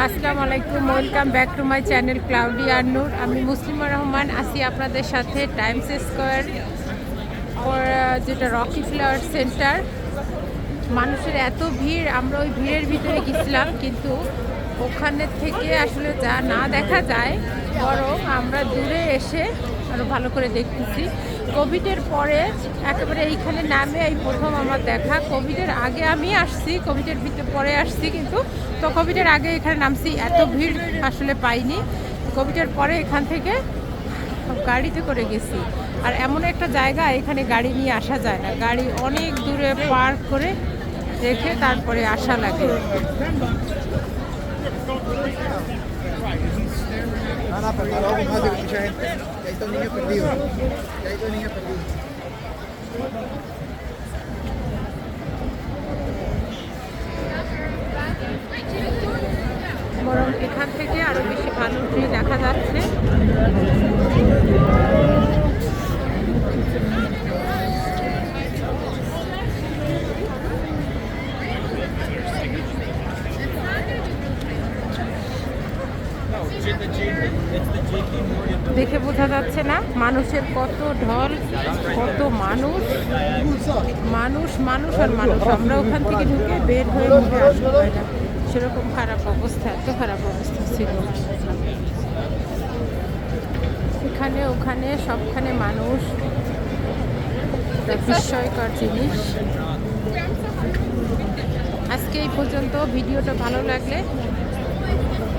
আসসালামু আলাইকুম, welcome back to my channel Cloudy আর নূর। আমি মুসলিমা রহমান আছি আপনাদের সাথে টাইমস স্কোয়ার যেটা রকি ফ্লাওয়ার সেন্টার। মানুষের এত ভিড়, আমরা ওই ভিড়ের ভিতরে গেছিলাম, কিন্তু ওখানে থেকে আসলে যা না দেখা যায়, বরং আমরা দূরে এসে আরও ভালো করে দেখতেছি। কোভিডের পরে একেবারে এইখানে নামে এই প্রথম আমার দেখা। কোভিডের আগে আমি আসছি, কোভিডের ভিতরে পরে আসছি, কিন্তু তো কোভিডের আগে এখানে নামছি, এত ভিড় আসলে পাইনি। কোভিডের পরে এখান থেকে গাড়িতে করে গেছি। আর এমন একটা জায়গা, এখানে গাড়ি নিয়ে আসা যায় না, গাড়ি অনেক দূরে পার্ক করে রেখে তারপরে আসা লাগে। No, pero no, como hace mucha gente. Y ahí está un niño perdido. Y ahí está un niño perdido. বরং এখান থেকে আরো বেশি ভালো ট্রি দেখা যাচ্ছে। দেখে বোঝা যাচ্ছে না মানুষের কত ঢল, কত মানুষ মানুষ মানুষ আর মানুষ। আমরা ওখান থেকে ঢুকে বের হয়ে মুখে আসতে পারি না, সেরকম খারাপ অবস্থা, এত খারাপ অবস্থা ছিল। এখানে ওখানে সবখানে মানুষ, বিস্ময়কর জিনিস। আজকে এই পর্যন্ত। ভিডিওটা ভালো লাগলে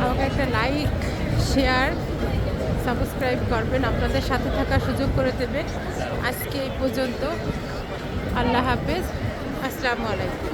আমাকে একটা লাইক, শেয়ার, সাবস্ক্রাইব করবেন, আপনাদের সাথে থাকার সুযোগ করে দেবেন। আজকে এই পর্যন্ত। আল্লাহ হাফেজ, আসসালামু আলাইকুম।